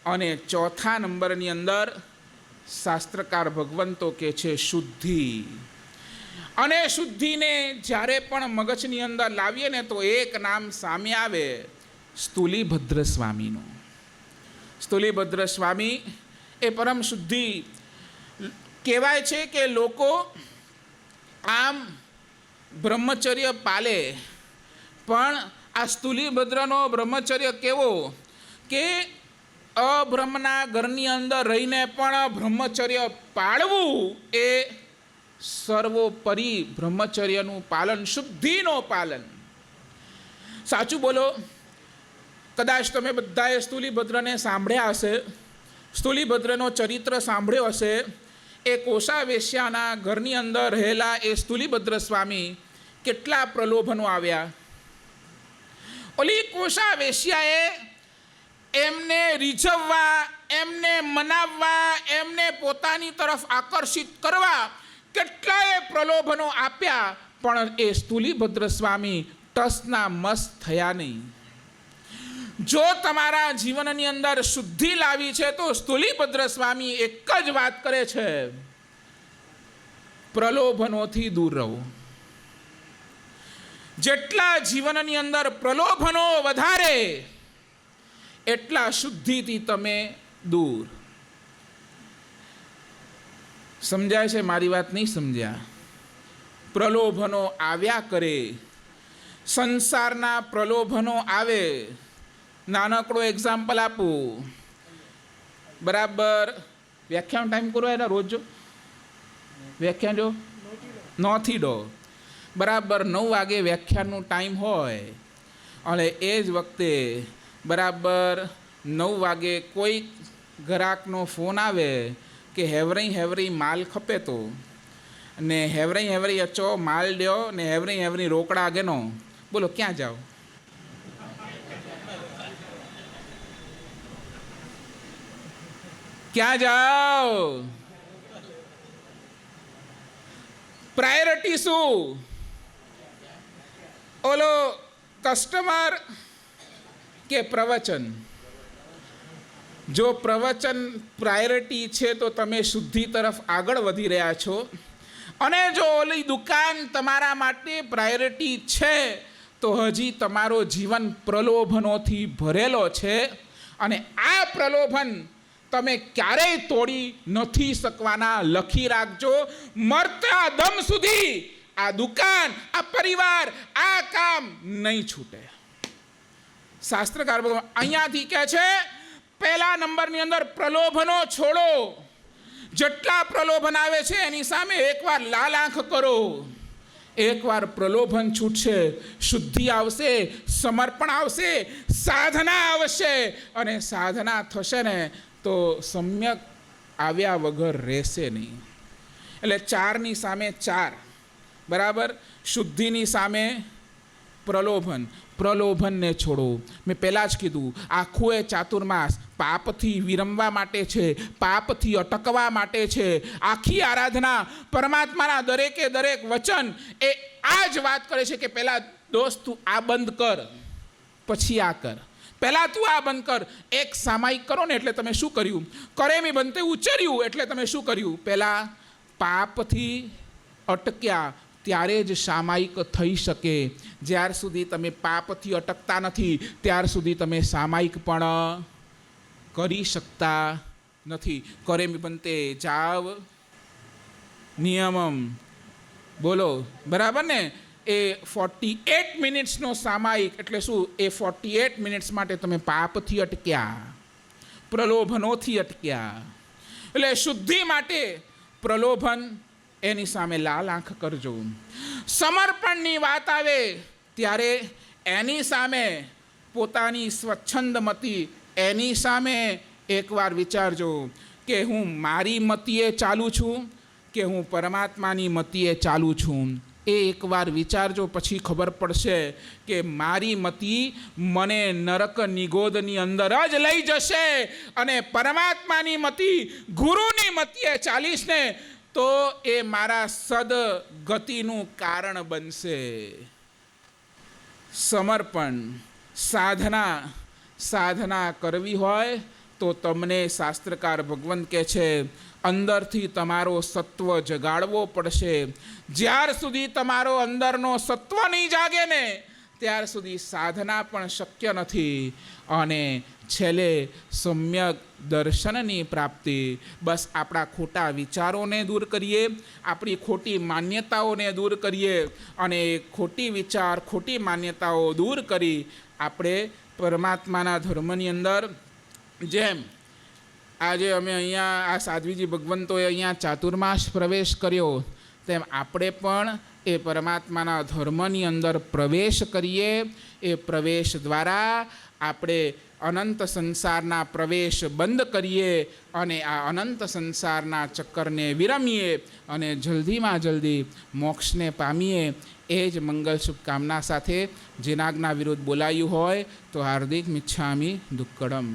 અને ચોથા નંબરની અંદર શાસ્ત્રકાર ભગવંતો કહે છે શુદ્ધિ. અને શુદ્ધિને જ્યારે પણ મગજની અંદર લાવીએ ને તો એક નામ સામે આવે, સ્થૂલીભદ્ર સ્વામીનું. સ્થૂલીભદ્ર સ્વામી એ પરમ શુદ્ધિ કહેવાય છે કે લોકો આમ બ્રહ્મચર્ય પાલે, પણ આ સ્થૂલીભદ્રનો બ્રહ્મચર્ય કેવો કે અબ્રહ્મના ઘરની અંદર રહીને પણ બ્રહ્મચર્ય પાળવું એ સર્વોપરી બ્રહ્મચર્યનું પાલન, શુદ્ધિનું પાલન. સાચું બોલો. કદાચ તમે બધાએ સ્થૂલીભદ્રને સાંભળ્યા હશે, સ્થૂલીભદ્રનો ચરિત્ર સાંભળ્યો હશે. એ કોષા વેશ્યાના ઘરની અંદર રહેલા એ સ્થૂલીભદ્ર સ્વામી કેટલા પ્રલોભનો આવ્યા. ઓલી કોષા વેશ્યાએ એમને રીઝવવા, એમને મનાવવા, એમને પોતાની તરફ આકર્ષિત કરવા કેટલાય પ્રલોભનો આપ્યા, પણ એ સ્થૂલીભદ્ર સ્વામી ટસના મસ થયા નહીં. જો તમારા જીવનની અંદર શુદ્ધિ લાવી છે તો સ્થૂલીભદ્ર સ્વામી એક જ વાત કરે છે, પ્રલોભનોથી દૂર રહો. જેટલા જીવનની અંદર પ્રલોભનો વધારે એટલા શુદ્ધિથી તમે દૂર. સમજાય છે મારી વાત? નહીં સમજ્યા? પ્રલોભનો આવ્યા કરે, સંસારના પ્રલોભનો આવે. નાનકડો એક્ઝામ્પલ આપું. બરાબર વ્યાખ્યાન ટાઈમ કરો એના રોજ જો વ્યાખ્યાન જો 9 થી 10 બરાબર 9 વાગે વ્યાખ્યાનનું ટાઈમ હોય અને એ જ વખતે બરાબર 9 વાગે કોઈ ગ્રાહકનો ફોન આવે કે હેવરી માલ ખપે તો, ને હેવરી અચો માલ લ્યો ને હેવરી રોકડા આગેનો. બોલો ક્યાં જાઓ? ક્યાં જાઓ? પ્રાયોરિટી શું? ઓલો કસ્ટમર કે પ્રવચન? જો પ્રવચન પ્રાયોરિટી છે તો તમે શુદ્ધિ તરફ આગળ વધી રહ્યા છો, અને જો ઓલી દુકાન તમારા માટે પ્રાયોરિટી છે તો હજી તમારો જીવન પ્રલોભનોથી ભરેલો છે, અને આ પ્રલોભન તમે ક્યારેય તોડી નથી શકવાના. લખી રાખજો, મરતા દમ સુધી આ દુકાન, આ પરિવાર, આ કામ નહીં છૂટે. શાસ્ત્રકાર અહીંયાથી કહે છે પહેલા નંબરની અંદર પ્રલોભનો છોડો. જેટલા પ્રલોભન આવે છે એની સામે એકવાર લાલ આંખ કરો. એકવાર પ્રલોભન છૂટશે, શુદ્ધિ આવશે, સમર્પણ આવશે, સાધના આવશે, અને સાધના થશે ને તો સમ્યક આવ્યા વગર રહેશે નહીં. એટલે 4ની સામે 4 બરાબર. શુદ્ધિની સામે પ્રલોભન. પ્રલોભનને છોડો. મેં પહેલાં જ કીધું, આખું એ ચાતુર્માસ પાપથી વિરમવા માટે છે, પાપથી અટકવા માટે છે. આખી આરાધના, પરમાત્માના દરેકે દરેક વચન એ આ જ વાત કરે છે કે પહેલાં દોસ્ત તું આ બંધ કર, પછી આ કર. પહેલાં તું આ બંધ કર. એક સામાયિક કરો ને એટલે તમે શું કર્યું? કરેમી બનતે ઉચ્ચર્યું એટલે તમે શું કર્યું? પહેલાં પાપથી અટક્યા ત્યારે જ સામાયિક થઈ શકે. જ્યાર સુધી તમે પાપથી અટકતા નથી ત્યાર સુધી તમે સામાયિક પણ કરી શકતા નથી. કરેમી બનતે જાવ નિયમમ. બોલો બરાબર ને? એ 48 મિનિટ્સનો સામાયિક એટલે શું? એ 48 મિનિટ્સ માટે તમે પાપથી અટક્યા, પ્રલોભનોથી અટક્યા. એટલે શુદ્ધિ માટે પ્રલોભન એની સામે લાલ આંખ કરજો. સમર્પણની વાત આવે ત્યારે એની સામે પોતાની સ્વચ્છંદમતી એની સામે એકવાર વિચારજો કે હું મારી મતીએ ચાલુ છું કે હું પરમાત્માની મતીએ ચાલુ છું. એ એકવાર વિચારજો, પછી ખબર પડશે કે મારી મતી મને નરક નિગોદની અંદર જ લઈ જશે, અને પરમાત્માની મતી ગુરુની મતીએ ચાલીશ ને તો એ મારા સદગતિનું કારણ બનશે. સમર્પણ, સાધના કરવી હોય તો તમને શાસ્ત્રકાર ભગવંત કહે છે અંદરથી તમારો સત્વ જગાડવો પડશે. જ્યાર સુધી તમારો અંદરનો સત્વ નહીં જાગે ને ત્યાર સુધી સાધના પણ શક્ય નથી. અને છેલ્લે સમ્યક દર્શનની પ્રાપ્તિ. બસ આપણા ખોટા વિચારોને દૂર કરીએ, આપણી ખોટી માન્યતાઓને દૂર કરીએ, અને ખોટી વિચાર ખોટી માન્યતાઓ દૂર કરી આપણે પરમાત્માના ધર્મની અંદર, જેમ આજે અમે અહીંયા આ સાધ્વીજી ભગવંતોએ અહીંયા ચાતુર્માસ પ્રવેશ કર્યો, તેમ આપણે પણ એ પરમાત્માના ધર્મની અંદર પ્રવેશ કરીએ. એ પ્રવેશ દ્વારા આપણે અનંત સંસારના પ્રવેશ બંધ કરીએ અને આ અનંત સંસારના ચક્કરને વિરમીએ અને જલ્દીમાં જલ્દી મોક્ષને પામીએ. એ જ મંગલ શુભકામના સાથે જેનાજ્ઞા વિરુદ્ધ બોલાયું હોય તો હાર્દિક મિચ્છામિ દુક્કડમ.